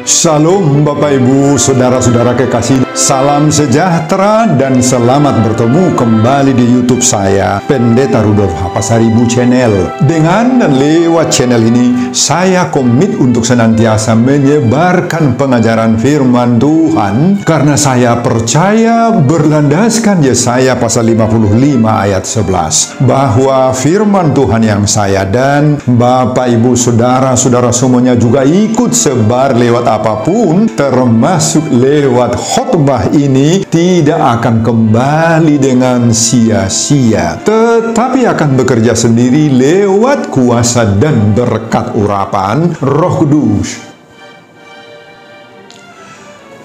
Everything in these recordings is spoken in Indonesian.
Shalom Bapak Ibu, Saudara-saudara kekasih. Salam sejahtera dan selamat bertemu kembali di YouTube saya, Pendeta Rudolf Hapasaribu Channel. Dengan dan lewat channel ini, saya komit untuk senantiasa menyebarkan pengajaran firman Tuhan, karena saya percaya berlandaskan Yesaya pasal 55 ayat 11, bahwa firman Tuhan yang saya dan Bapak Ibu Saudara-saudara semuanya juga ikut sebar lewat apapun, termasuk lewat khotbah ini, tidak akan kembali dengan sia-sia, tetapi akan bekerja sendiri lewat kuasa dan berkat urapan Roh Kudus.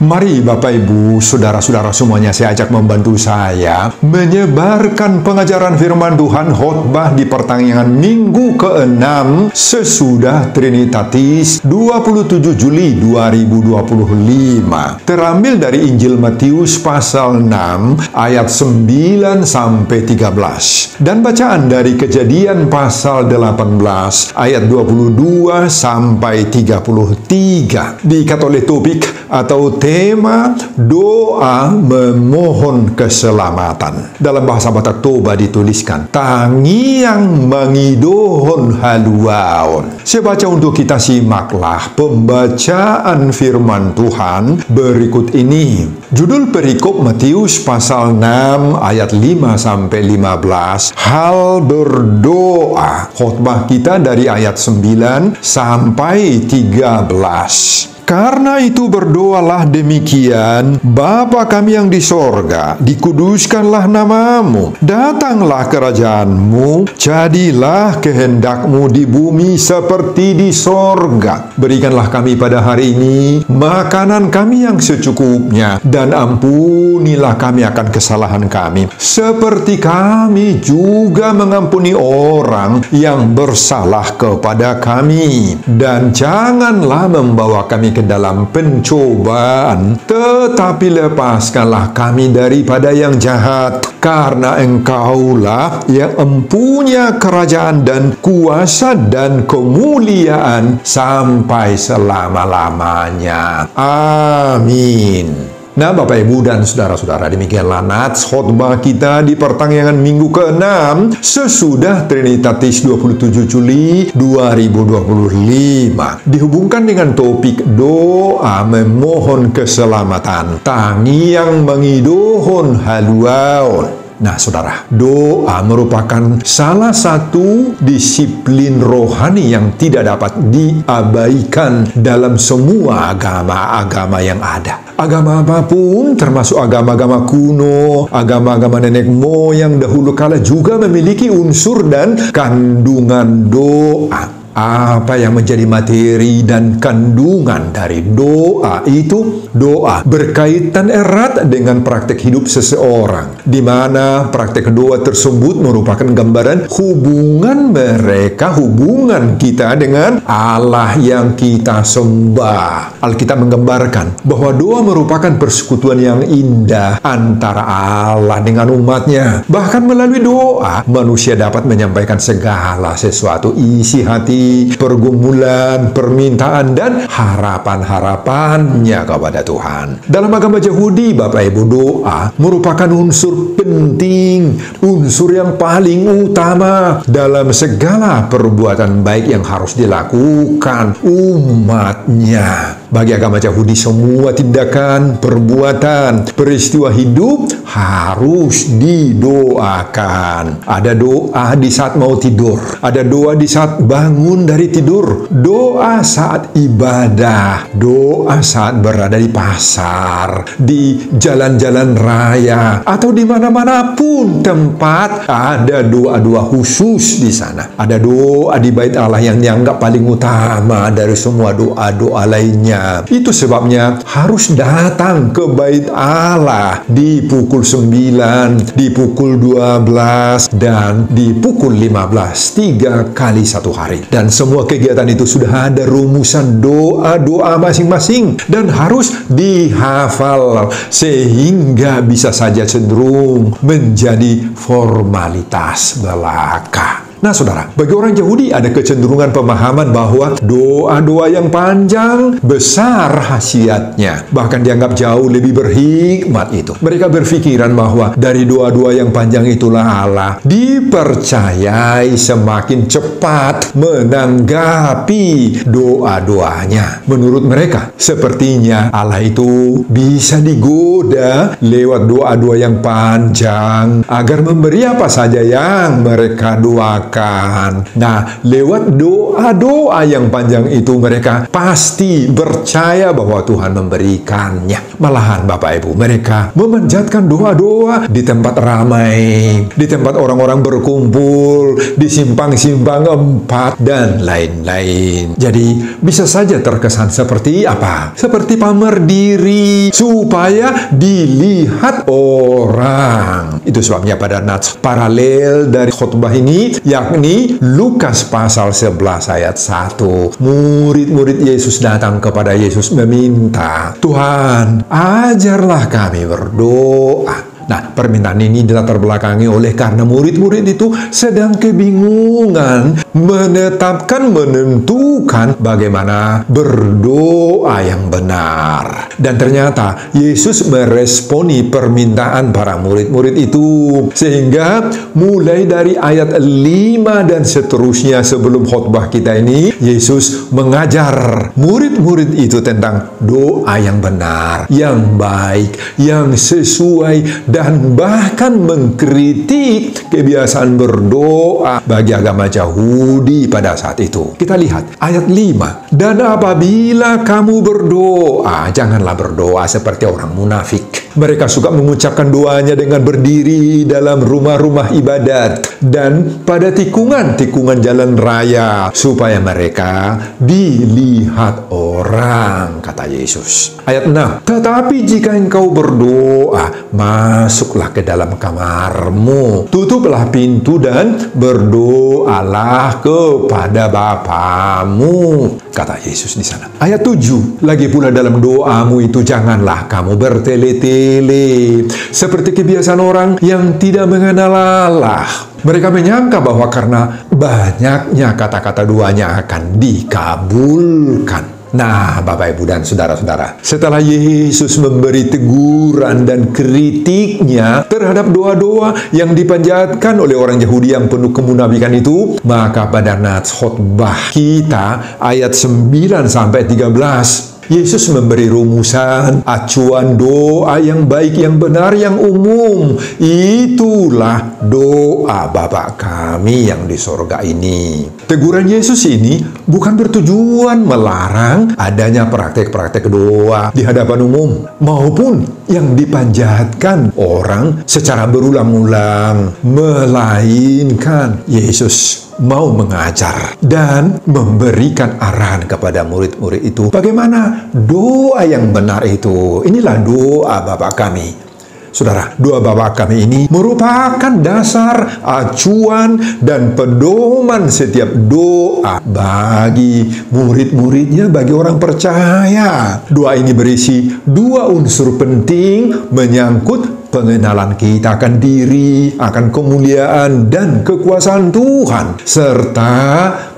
Mari Bapak Ibu, Saudara-saudara semuanya, saya ajak membantu saya menyebarkan pengajaran firman Tuhan khotbah di pertengahan minggu ke-6 sesudah Trinitatis 27 Juli 2025. Terambil dari Injil Matius pasal 6 ayat 9 sampai 13 dan bacaan dari Kejadian pasal 18 ayat 22 sampai 33. Diikat oleh topik atau tema doa memohon keselamatan. Dalam bahasa Batak Toba dituliskan tangiang mangidohon haluaon. Saya baca untuk kita, simaklah pembacaan firman Tuhan berikut ini. Judul perikop Matius pasal 6 ayat 5 sampai 15, hal berdoa. Khotbah kita dari ayat 9 sampai 13. Karena itu berdoalah demikian, Bapa kami yang di sorga, dikuduskanlah namamu, datanglah kerajaanmu, jadilah kehendakmu di bumi seperti di sorga. Berikanlah kami pada hari ini makanan kami yang secukupnya, dan ampunilah kami akan kesalahan kami, seperti kami juga mengampuni orang yang bersalah kepada kami. Dan janganlah membawa kami ke dalam pencobaan, tetapi lepaskanlah kami daripada yang jahat, karena Engkaulah yang empunya kerajaan dan kuasa dan kemuliaan sampai selama-lamanya. Amin. Nah, Bapak Ibu dan Saudara-saudara, demikianlah nats khotbah kita di pertengahan minggu ke-6 sesudah Trinitatis 27 Juli 2025. Dihubungkan dengan topik doa memohon keselamatan, tangiang mangidohon haluaon. Nah, saudara, doa merupakan salah satu disiplin rohani yang tidak dapat diabaikan dalam semua agama-agama yang ada. Agama apapun, termasuk agama-agama kuno, agama-agama nenek moyang dahulu kala, juga memiliki unsur dan kandungan doa. Apa yang menjadi materi dan kandungan dari doa itu? Doa berkaitan erat dengan praktek hidup seseorang, di mana praktek doa tersebut merupakan gambaran hubungan mereka, hubungan kita dengan Allah yang kita sembah. Alkitab menggambarkan bahwa doa merupakan persekutuan yang indah antara Allah dengan umatnya. Bahkan melalui doa, manusia dapat menyampaikan segala sesuatu, isi hati, pergumulan, permintaan, dan harapan-harapannya kepada Tuhan. Dalam agama Yahudi, Bapak Ibu, doa merupakan unsur penting, unsur yang paling utama dalam segala perbuatan baik yang harus dilakukan umatnya. Bagi agama Yahudi, semua tindakan, perbuatan, peristiwa hidup harus didoakan. Ada doa di saat mau tidur, ada doa di saat bangun dari tidur, doa saat ibadah, doa saat berada di pasar, di jalan-jalan raya, atau di mana-manapun tempat, ada doa-doa khusus di sana. Ada doa di bait Allah yang dianggap paling utama dari semua doa-doa lainnya. Itu sebabnya harus datang ke bait Allah di pukul 9, di pukul 12, dan di pukul 15, 3 kali satu hari. Dan semua kegiatan itu sudah ada rumusan doa-doa masing-masing dan harus dihafal, sehingga bisa saja cenderung menjadi formalitas belaka. Nah, saudara, bagi orang Yahudi ada kecenderungan pemahaman bahwa doa-doa yang panjang besar khasiatnya, bahkan dianggap jauh lebih berhikmat itu. Mereka berpikiran bahwa dari doa-doa yang panjang itulah Allah dipercayai semakin cepat menanggapi doa-doanya. Menurut mereka, sepertinya Allah itu bisa digoda lewat doa-doa yang panjang agar memberi apa saja yang mereka doakan. Nah, lewat doa-doa yang panjang itu mereka pasti percaya bahwa Tuhan memberikannya. Malahan Bapak Ibu, mereka memanjatkan doa-doa di tempat ramai, di tempat orang-orang berkumpul, di simpang-simpang 4 dan lain-lain. Jadi bisa saja terkesan seperti apa? Seperti pamer diri supaya dilihat orang. Itu sebabnya pada nats paralel dari khotbah ini, yakni Lukas pasal 11 ayat 1. Murid-murid Yesus datang kepada Yesus meminta, "Tuhan, ajarlah kami berdoa." Nah, permintaan ini dilatar belakangi oleh karena murid-murid itu sedang kebingungan menentukan bagaimana berdoa yang benar. Dan ternyata Yesus meresponi permintaan para murid-murid itu. Sehingga mulai dari ayat 5 dan seterusnya sebelum khotbah kita ini, Yesus mengajar murid-murid itu tentang doa yang benar, yang baik, yang sesuai, dan bahkan mengkritik kebiasaan berdoa bagi agama Yahudi pada saat itu. Kita lihat ayat 5. "Dan apabila kamu berdoa, janganlah berdoa seperti orang munafik. Mereka suka mengucapkan doanya dengan berdiri dalam rumah-rumah ibadat dan pada tikungan-tikungan jalan raya, supaya mereka dilihat orang," kata Yesus. Ayat 6. "Tetapi jika engkau berdoa, masuklah ke dalam kamarmu, tutuplah pintu dan berdoalah kepada Bapamu," kata Yesus di sana. Ayat 7. "Lagi pula dalam doamu itu janganlah kamu bertele-tele seperti kebiasaan orang yang tidak mengenal Allah. Mereka menyangka bahwa karena banyaknya kata-kata doanya akan dikabulkan." Nah, Bapak, Ibu, dan saudara-saudara, setelah Yesus memberi teguran dan kritiknya terhadap doa-doa yang dipanjatkan oleh orang Yahudi yang penuh kemunafikan itu, maka pada nats khotbah kita ayat 9 sampai 13, Yesus memberi rumusan, acuan doa yang baik, yang benar, yang umum. Itulah doa Bapa kami yang di sorga ini. Teguran Yesus ini bukan bertujuan melarang adanya praktek-praktek doa di hadapan umum, maupun yang dipanjatkan orang secara berulang-ulang, melainkan Yesus mau mengajar dan memberikan arahan kepada murid-murid itu bagaimana doa yang benar itu. Inilah doa Bapa kami. Saudara, doa Bapa kami ini merupakan dasar, acuan, dan pedoman setiap doa bagi murid-muridnya, bagi orang percaya. Doa ini berisi 2 unsur penting menyangkut pengenalan kita akan diri, akan kemuliaan dan kekuasaan Tuhan, serta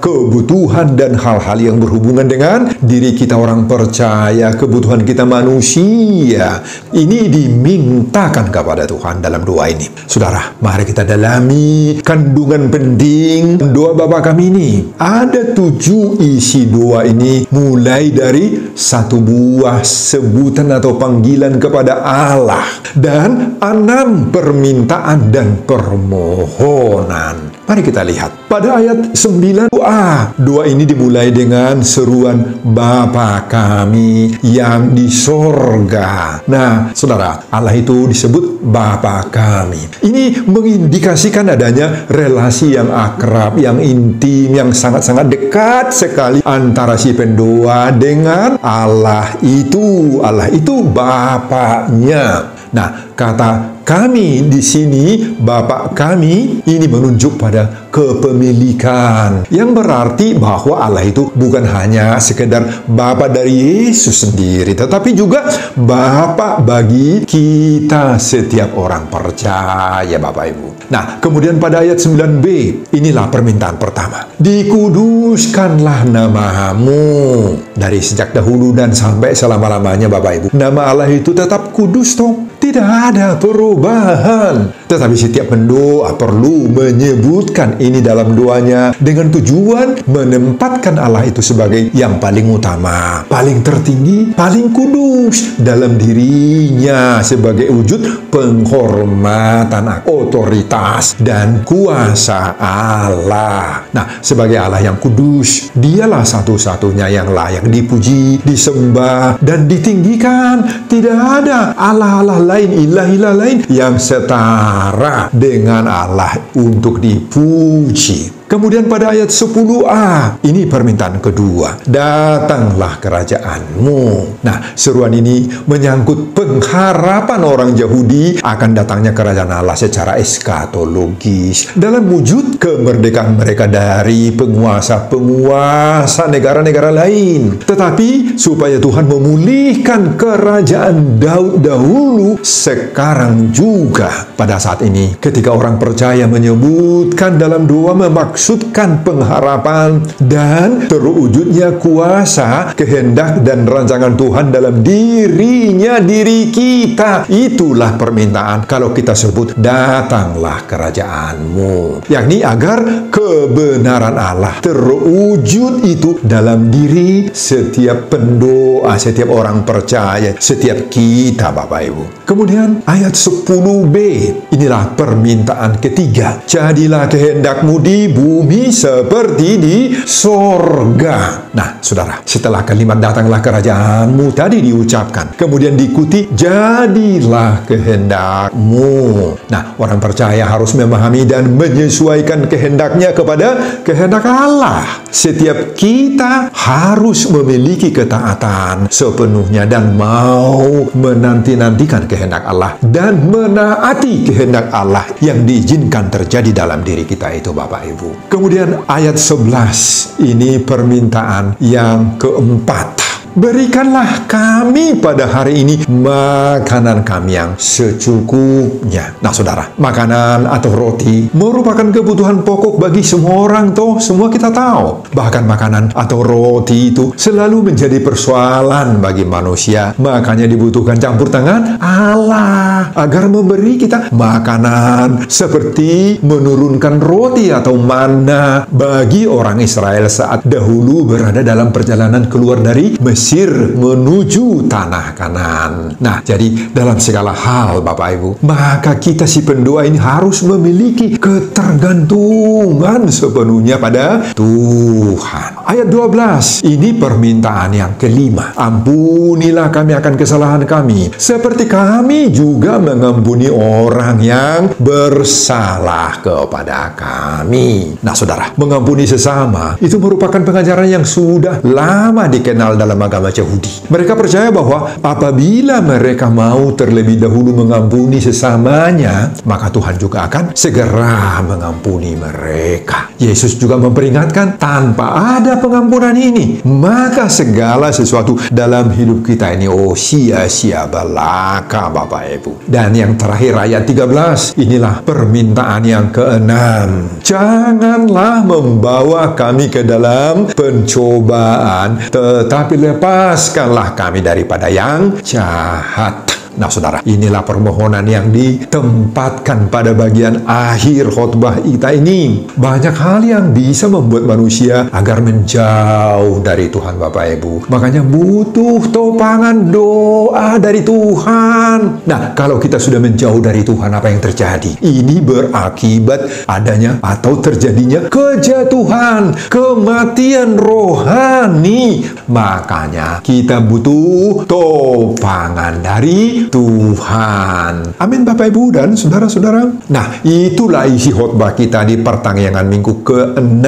kebutuhan dan hal-hal yang berhubungan dengan diri kita orang percaya, kebutuhan kita manusia. Ini dimintakan kepada Tuhan dalam doa ini. Saudara, mari kita dalami kandungan penting doa Bapa kami ini. Ada 7 isi doa ini, mulai dari 1 buah sebutan atau panggilan kepada Allah dan 6 permintaan dan permohonan. Mari kita lihat pada ayat 9a. Doa ini dimulai dengan seruan Bapa kami yang di sorga. Nah, saudara, Allah itu disebut Bapa kami. Ini mengindikasikan adanya relasi yang akrab, yang intim, yang sangat-sangat dekat sekali antara si pendoa dengan Allah itu. Allah itu Bapaknya. Nah, kata kami di sini, Bapa kami, ini menunjuk pada kepemilikan, yang berarti bahwa Allah itu bukan hanya sekedar Bapa dari Yesus sendiri, tetapi juga Bapa bagi kita setiap orang percaya, Bapak Ibu. Nah, kemudian pada ayat 9b, inilah permintaan pertama. Dikuduskanlah namamu. Dari sejak dahulu dan sampai selama-lamanya, Bapak Ibu, nama Allah itu tetap kudus toh. Tidak ada perubahan. Tetapi setiap pendoa perlu menyebutkan ini dalam doanya dengan tujuan menempatkan Allah itu sebagai yang paling utama, paling tertinggi, paling kudus dalam dirinya sebagai wujud penghormatan, otoritas, dan kuasa Allah. Nah, sebagai Allah yang kudus, dialah satu-satunya yang layak dipuji, disembah, dan ditinggikan. Tidak ada Allah-Allah lain, ilah-ilah lain yang setara dengan Allah untuk dipuji. Kemudian pada ayat 10a, ini permintaan kedua. Datanglah kerajaanmu. Nah, seruan ini menyangkut pengharapan orang Yahudi akan datangnya kerajaan Allah secara eskatologis dalam wujud kemerdekaan mereka dari penguasa-penguasa negara-negara lain. Tetapi supaya Tuhan memulihkan kerajaan Daud dahulu, sekarang juga pada saat ini ketika orang percaya menyebutkan dalam doa memaksudkan pengharapan dan terwujudnya kuasa, kehendak, dan rancangan Tuhan dalam diri kita. Itulah permintaan kalau kita sebut datanglah kerajaanmu, yakni agar kebenaran Allah terwujud itu dalam diri setiap pendoa, setiap orang percaya, setiap kita, Bapak Ibu. Kemudian ayat 10b, inilah permintaan ketiga. Jadilah kehendakmu di bumi seperti di sorga. Nah, saudara, setelah kalimat datanglah kerajaanmu tadi diucapkan, kemudian diikuti jadilah kehendakmu. Nah, orang percaya harus memahami dan menyesuaikan kehendaknya kepada kehendak Allah. Setiap kita harus memiliki ketaatan sepenuhnya dan mau menanti-nantikan kehendak Allah dan menaati kehendak Allah yang diizinkan terjadi dalam diri kita itu, Bapak Ibu. Kemudian ayat 11, ini permintaan yang keempat. Berikanlah kami pada hari ini makanan kami yang secukupnya. Nah, saudara, makanan atau roti merupakan kebutuhan pokok bagi semua orang, toh semua kita tahu. Bahkan makanan atau roti itu selalu menjadi persoalan bagi manusia. Makanya dibutuhkan campur tangan Allah agar memberi kita makanan, seperti menurunkan roti atau manna bagi orang Israel saat dahulu berada dalam perjalanan keluar dari Mesir menuju tanah Kanaan. Nah, jadi dalam segala hal, Bapak Ibu, maka kita si pendoa ini harus memiliki ketergantungan sepenuhnya pada Tuhan. Ayat 12, ini permintaan yang kelima. Ampunilah kami akan kesalahan kami, seperti kami juga mengampuni orang yang bersalah kepada kami. Nah, saudara, mengampuni sesama itu merupakan pengajaran yang sudah lama dikenal dalam agama Yahudi. Mereka percaya bahwa apabila mereka mau terlebih dahulu mengampuni sesamanya, maka Tuhan juga akan segera mengampuni mereka. Yesus juga memperingatkan, tanpa ada pengampunan ini, maka segala sesuatu dalam hidup kita ini sia-sia belaka, Bapak Ibu. Dan yang terakhir ayat 13, inilah permintaan yang keenam. Janganlah membawa kami ke dalam pencobaan, tetapi lepaskanlah kami daripada yang jahat. Nah, saudara, inilah permohonan yang ditempatkan pada bagian akhir khotbah kita ini. Banyak hal yang bisa membuat manusia agar menjauh dari Tuhan, Bapak Ibu. Makanya butuh topangan doa dari Tuhan. Nah, kalau kita sudah menjauh dari Tuhan, apa yang terjadi? Ini berakibat adanya atau terjadinya kejatuhan, kematian rohani. Makanya kita butuh topangan dari Tuhan. Amin Bapak Ibu dan saudara-saudara. Nah, itulah isi khotbah kita di pertanggal minggu ke-6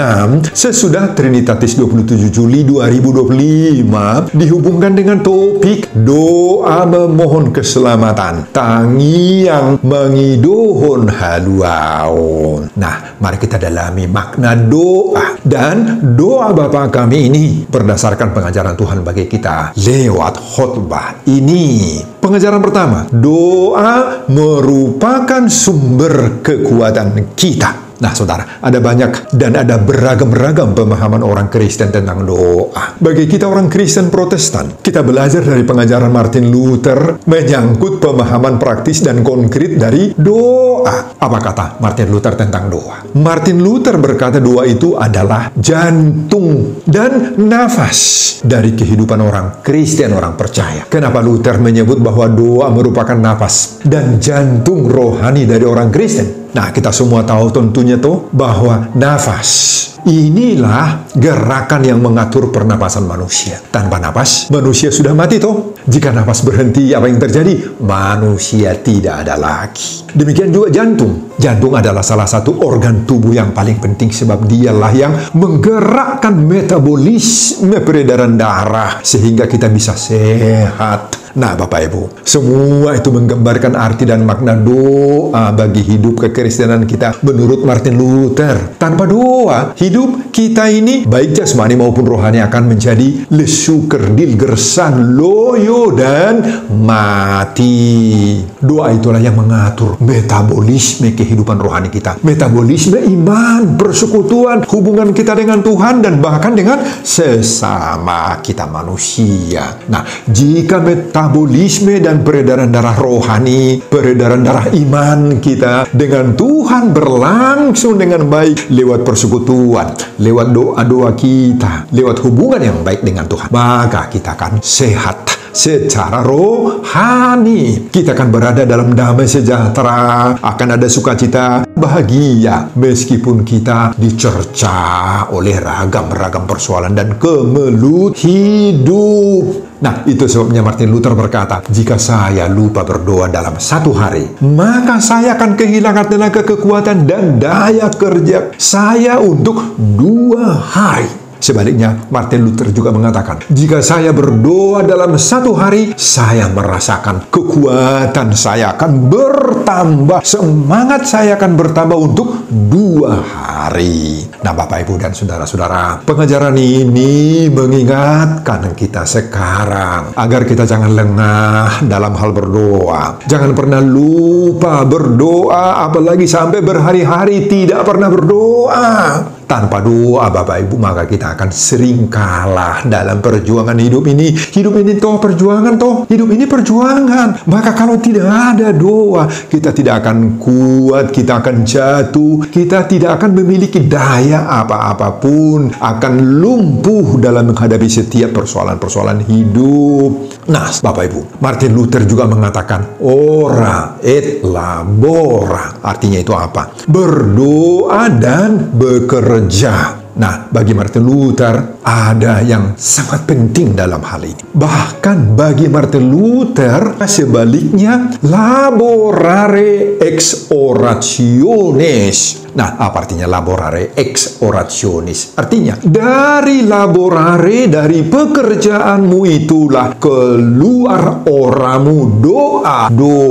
sesudah Trinitatis 27 Juli 2025 dihubungkan dengan topik doa memohon keselamatan, tangiang mengidohon haluaon. Nah, mari kita dalami makna doa. Dan doa Bapa kami ini berdasarkan pengajaran Tuhan bagi kita lewat khotbah ini. Pengajaran pertama, doa merupakan sumber kekuatan kita. Nah, saudara, ada banyak dan ada beragam-ragam pemahaman orang Kristen tentang doa. Bagi kita orang Kristen Protestan, kita belajar dari pengajaran Martin Luther menyangkut pemahaman praktis dan konkret dari doa. Apa kata Martin Luther tentang doa? Martin Luther berkata doa itu adalah jantung dan nafas dari kehidupan orang Kristen, orang percaya. Kenapa Luther menyebut bahwa doa merupakan nafas dan jantung rohani dari orang Kristen? Nah, kita semua tahu tentunya tuh bahwa nafas inilah gerakan yang mengatur pernapasan manusia. Tanpa nafas, manusia sudah mati toh. Jika nafas berhenti, apa yang terjadi? Manusia tidak ada lagi. Demikian juga jantung. Jantung adalah salah satu organ tubuh yang paling penting sebab dialah yang menggerakkan metabolisme peredaran darah sehingga kita bisa sehat. Nah, Bapak Ibu, semua itu menggambarkan arti dan makna doa bagi hidup kekristenan kita menurut Martin Luther. Tanpa doa, hidup kita ini baik jasmani maupun rohani akan menjadi lesu, kerdil, gersang, loyo, dan mati. Doa itulah yang mengatur metabolisme kehidupan rohani kita, metabolisme iman, persekutuan, hubungan kita dengan Tuhan, dan bahkan dengan sesama kita manusia. Nah, jika metabolisme dan peredaran darah rohani, peredaran darah iman kita dengan Tuhan berlangsung dengan baik lewat persekutuan, lewat doa-doa kita, lewat hubungan yang baik dengan Tuhan, maka kita akan sehat secara rohani. Kita akan berada dalam damai sejahtera, akan ada sukacita, bahagia, meskipun kita dicerca oleh ragam-ragam persoalan dan kemelut hidup. Nah, itu sebabnya Martin Luther berkata, jika saya lupa berdoa dalam satu hari, maka saya akan kehilangan tenaga, kekuatan, dan daya kerja saya untuk 2 hari. Sebaliknya, Martin Luther juga mengatakan, jika saya berdoa dalam satu hari, saya merasakan kekuatan saya akan bertambah, semangat saya akan bertambah untuk 2 hari. Nah, Bapak, Ibu, dan saudara-saudara, pengajaran ini mengingatkan kita sekarang agar kita jangan lengah dalam hal berdoa. Jangan pernah lupa berdoa, apalagi sampai berhari-hari tidak pernah berdoa. Tanpa doa, Bapak Ibu, maka kita akan sering kalah dalam perjuangan hidup ini. Hidup ini toh perjuangan toh. Hidup ini perjuangan. Maka kalau tidak ada doa, kita tidak akan kuat, kita akan jatuh, kita tidak akan memiliki daya apa-apapun, akan lumpuh dalam menghadapi setiap persoalan-persoalan hidup. Nah, Bapak Ibu, Martin Luther juga mengatakan, ora et labora. Artinya itu apa? Berdoa dan bekerja. Nah, bagi Martin Luther ada yang sangat penting dalam hal ini. Bahkan bagi Martin Luther sebaliknya, laborare ex orationis. Nah, apa artinya laborare ex orationis? Artinya, dari laborare, dari pekerjaanmu itulah keluar oramu, doamu.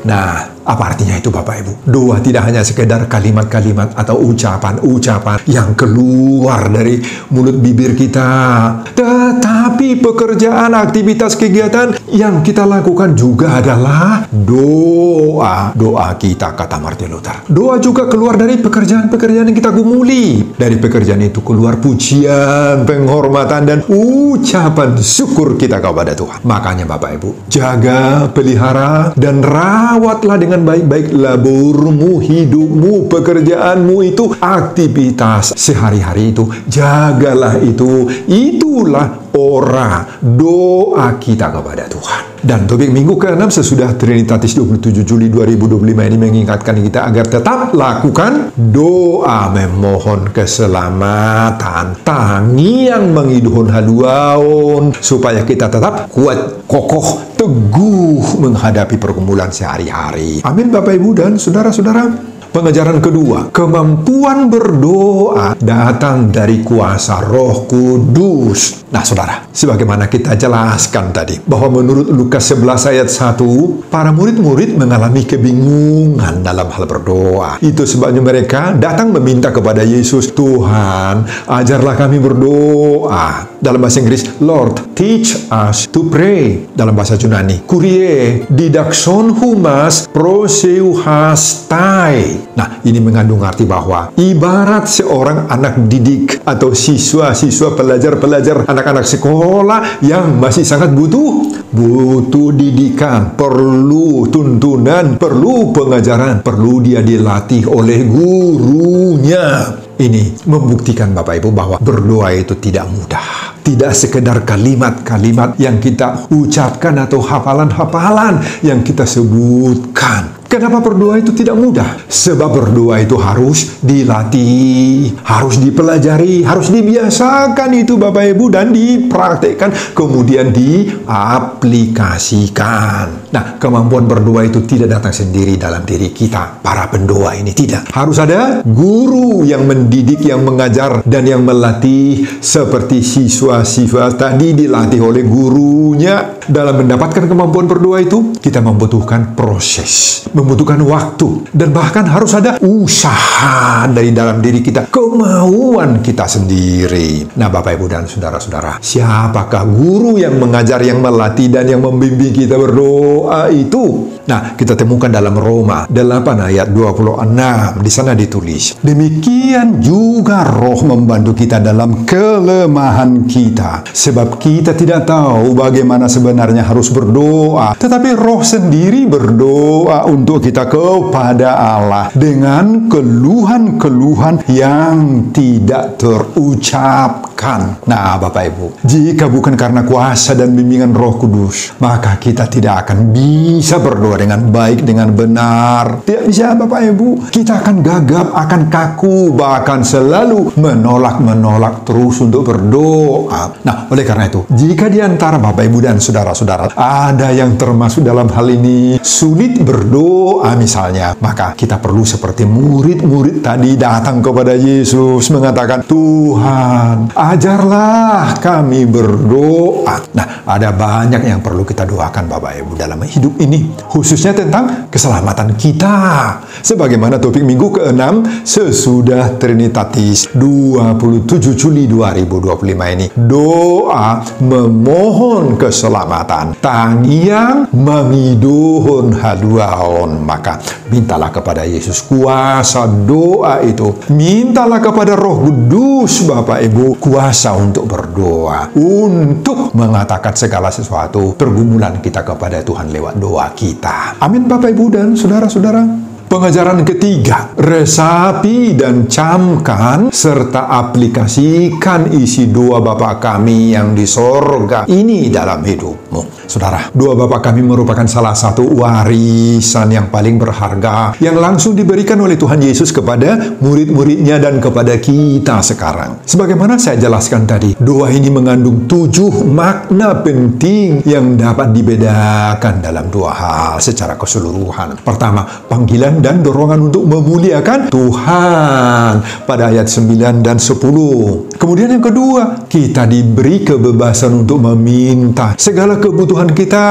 Nah, apa artinya itu, Bapak Ibu? Doa tidak hanya sekedar kalimat-kalimat atau ucapan-ucapan yang keluar dari mulut bibir kita, tetapi pekerjaan, aktivitas, kegiatan yang kita lakukan juga adalah doa. Doa kita, kata Martin Luther. Doa juga keluar dari pekerjaan-pekerjaan yang kita gumuli. Dari pekerjaan itu keluar pujian, penghormatan, dan ucapan syukur kita kepada Tuhan. Makanya, Bapak Ibu, jaga, pelihara, dan rawatlah dengan baik-baik laburmu, hidupmu, pekerjaanmu itu, aktivitas sehari-hari itu, jagalah itu. Itulah orang suara doa kita kepada Tuhan. Dan topik minggu ke-6 sesudah Trinitatis 27 Juli 2025 ini mengingatkan kita agar tetap lakukan doa memohon keselamatan, tangiang mengiduhun haluaun, supaya kita tetap kuat, kokoh, teguh menghadapi pergumulan sehari-hari. Amin Bapak Ibu dan saudara-saudara. Pengajaran kedua, kemampuan berdoa datang dari kuasa Roh Kudus. Nah, saudara, sebagaimana kita jelaskan tadi, bahwa menurut Lukas 11 ayat 1, para murid-murid mengalami kebingungan dalam hal berdoa. Itu sebabnya mereka datang meminta kepada Yesus, Tuhan, ajarlah kami berdoa. Dalam bahasa Inggris, Lord, teach us to pray. Dalam bahasa Yunani, Kyrie didakson humas proseuhastai. Nah, ini mengandung arti bahwa ibarat seorang anak didik atau siswa-siswa pelajar-pelajar anak-anak sekolah yang masih sangat butuh didikan, perlu tuntunan, perlu pengajaran, perlu dia dilatih oleh gurunya. Ini membuktikan Bapak Ibu bahwa berdoa itu tidak mudah. Tidak sekedar kalimat-kalimat yang kita ucapkan atau hafalan-hafalan yang kita sebutkan. Kenapa berdoa itu tidak mudah? Sebab berdoa itu harus dilatih, harus dipelajari, harus dibiasakan itu Bapak Ibu, dan dipraktekkan, kemudian diaplikasikan. Nah, kemampuan berdoa itu tidak datang sendiri dalam diri kita, para pendoa ini, tidak. Harus ada guru yang mendidik, yang mengajar, dan yang melatih, seperti siswa-siswa tadi dilatih oleh gurunya. Dalam mendapatkan kemampuan berdoa itu, kita membutuhkan proses, membutuhkan waktu, dan bahkan harus ada usaha dari dalam diri kita, kemauan kita sendiri. Nah, Bapak Ibu dan saudara-saudara, siapakah guru yang mengajar, yang melatih, dan yang membimbing kita berdoa itu? Nah, kita temukan dalam Roma 8 ayat 26. Di sana ditulis, demikian juga Roh membantu kita dalam kelemahan kita, sebab kita tidak tahu bagaimana sebenarnya harus berdoa, tetapi Roh sendiri berdoa untuk kita kepada Allah dengan keluhan-keluhan yang tidak terucapkan. Nah, Bapak Ibu, jika bukan karena kuasa dan bimbingan Roh Kudus, maka kita tidak akan bisa berdoa dengan baik, dengan benar. Tidak bisa, Bapak Ibu. Kita akan gagap, akan kaku, bahkan selalu menolak terus untuk berdoa. Nah, oleh karena itu, jika di antara Bapak Ibu dan saudara-saudara ada yang termasuk dalam hal ini sulit berdoa misalnya, maka kita perlu seperti murid-murid tadi datang kepada Yesus mengatakan, Tuhan, ajarlah kami berdoa. Nah, ada banyak yang perlu kita doakan Bapak Ibu dalam hidup ini, khususnya tentang keselamatan kita. Sebagaimana topik minggu ke-6 sesudah Trinitatis 27 Juli 2025 ini, doa memohon keselamatan, tangiang mengiduhun haluaun. Maka mintalah kepada Yesus kuasa doa itu. Mintalah kepada Roh Kudus Bapak Ibu kuasa untuk berdoa, untuk mengatakan segala sesuatu pergumulan kita kepada Tuhan lewat doa kita. Amin Bapak Ibu dan saudara-saudara. Pengajaran ketiga, resapi dan camkan serta aplikasikan isi doa Bapa kami yang di sorga ini dalam hidupmu. Saudara, doa Bapa kami merupakan salah satu warisan yang paling berharga yang langsung diberikan oleh Tuhan Yesus kepada murid-muridnya dan kepada kita sekarang. Sebagaimana saya jelaskan tadi, doa ini mengandung 7 makna penting yang dapat dibedakan dalam 2 hal secara keseluruhan. Pertama, panggilan dan dorongan untuk memuliakan Tuhan pada ayat 9 dan 10. Kemudian yang kedua, kita diberi kebebasan untuk meminta segala kebutuhan kita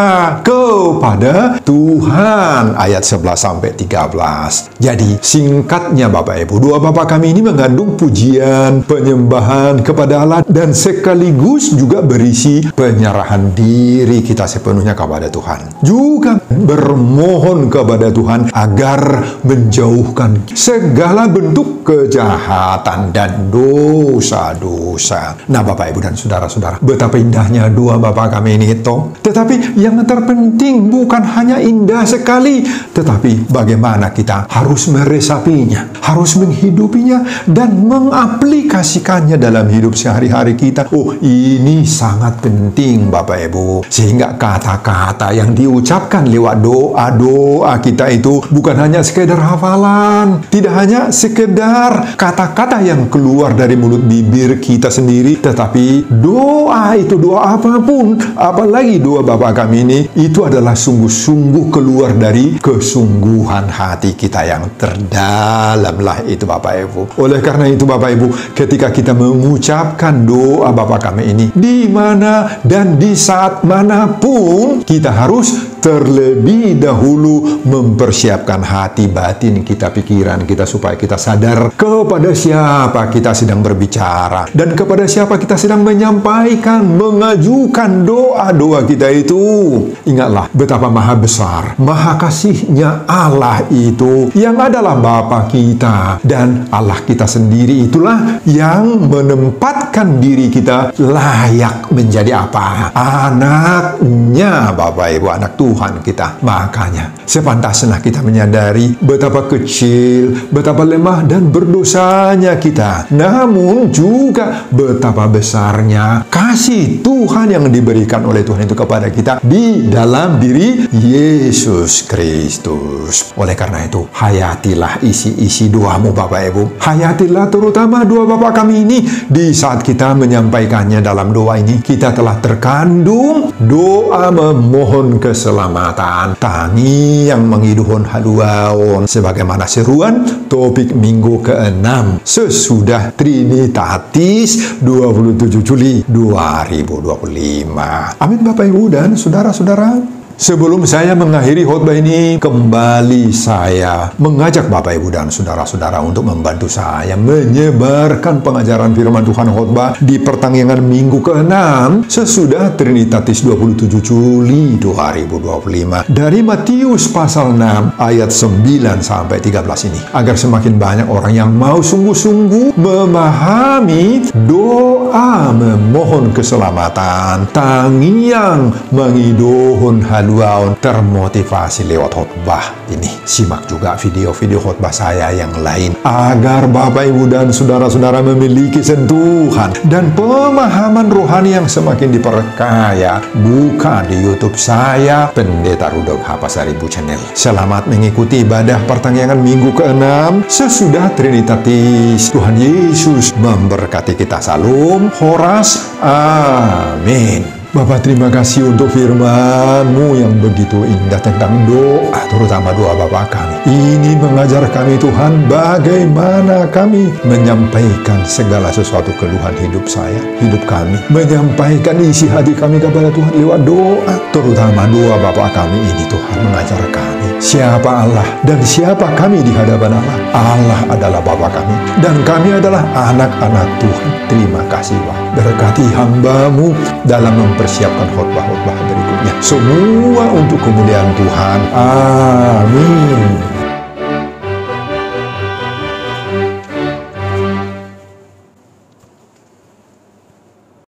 kepada Tuhan, ayat 11 sampai 13. Jadi singkatnya Bapak Ibu, doa Bapa kami ini mengandung pujian, penyembahan kepada Allah, dan sekaligus juga berisi penyerahan diri kita sepenuhnya kepada Tuhan. Juga bermohon kepada Tuhan agar benar-benar menjauhkan segala bentuk kejahatan dan dosa-dosa. Nah, Bapak, Ibu, dan saudara-saudara, betapa indahnya doa Bapa kami ini toh. Tetapi yang terpenting bukan hanya indah sekali, tetapi bagaimana kita harus meresapinya, harus menghidupinya, dan mengaplikasikannya dalam hidup sehari-hari kita. Oh, ini sangat penting, Bapak Ibu. Sehingga kata-kata yang diucapkan lewat doa-doa kita itu bukan hanya sekedar hafalan, tidak hanya sekedar kata-kata yang keluar dari mulut bibir kita sendiri, tetapi doa itu, doa apapun, apalagi doa Bapa kami ini, itu adalah sungguh-sungguh keluar dari kesungguhan hati kita yang terdalam lah itu, Bapak Ibu. Oleh karena itu, Bapak Ibu, ketika kita mengucapkan doa Bapa kami ini, di mana dan di saat manapun, kita harus terlebih dahulu mempersiapkan hati batin kita, pikiran kita, supaya kita sadar kepada siapa kita sedang berbicara dan kepada siapa kita sedang menyampaikan, mengajukan doa-doa kita itu. Ingatlah betapa maha besar, maha kasihnya Allah itu, yang adalah Bapa kita, dan Allah kita sendiri itulah yang menempatkan diri kita layak menjadi apa? Anaknya, Bapak Ibu, anak Tuhan kita. Makanya sepantasnya kita menyadari betapa kecil, betapa lemah dan berdosanya kita, namun juga betapa besarnya kasih Tuhan yang diberikan oleh Tuhan itu kepada kita di dalam diri Yesus Kristus. Oleh karena itu, hayatilah isi-isi doamu, Bapak Ibu. Hayatilah terutama doa Bapa kami ini. Di saat kita menyampaikannya dalam doa ini, kita telah terkandung doa memohon keselamatan, tangi yang mengiduhon haluaon, sebagaimana seruan topik minggu ke-6 sesudah Trinitatis 27 Juli 2025. Amin, Bapak Ibu dan saudara-saudara. Sebelum saya mengakhiri khotbah ini, kembali saya mengajak Bapak Ibu dan saudara-saudara untuk membantu saya menyebarkan pengajaran firman Tuhan khotbah di pertengahan minggu ke-6 sesudah Trinitatis 27 Juli 2025 dari Matius pasal 6 ayat 9 sampai 13 ini, agar semakin banyak orang yang mau sungguh-sungguh memahami doa memohon keselamatan, tangiang mengidohon haluaon, termotivasi lewat khotbah ini. Simak juga video-video khotbah saya yang lain, agar Bapak Ibu dan saudara-saudara memiliki sentuhan dan pemahaman rohani yang semakin diperkaya. Buka di YouTube saya, Pendeta Rudolf H. Pasaribu Channel. Selamat mengikuti ibadah pertengahan minggu ke-6 sesudah Trinitatis. Tuhan Yesus memberkati kita. Salam Horas. Amin. Bapak, terima kasih untuk firman-Mu yang begitu indah tentang doa, terutama doa Bapa kami. Ini mengajar kami, Tuhan, bagaimana kami menyampaikan segala sesuatu keluhan hidup saya, hidup kami. Menyampaikan isi hati kami kepada Tuhan lewat doa, terutama doa Bapa kami ini, Tuhan, mengajar kami siapa Allah dan siapa kami di hadapan Allah. Allah adalah Bapa kami dan kami adalah anak-anak Tuhan. Terima kasih, Pak. Berkati hamba-Mu dalam mempersiapkan khotbah-khotbah berikutnya. Semua untuk kemuliaan Tuhan. Amin.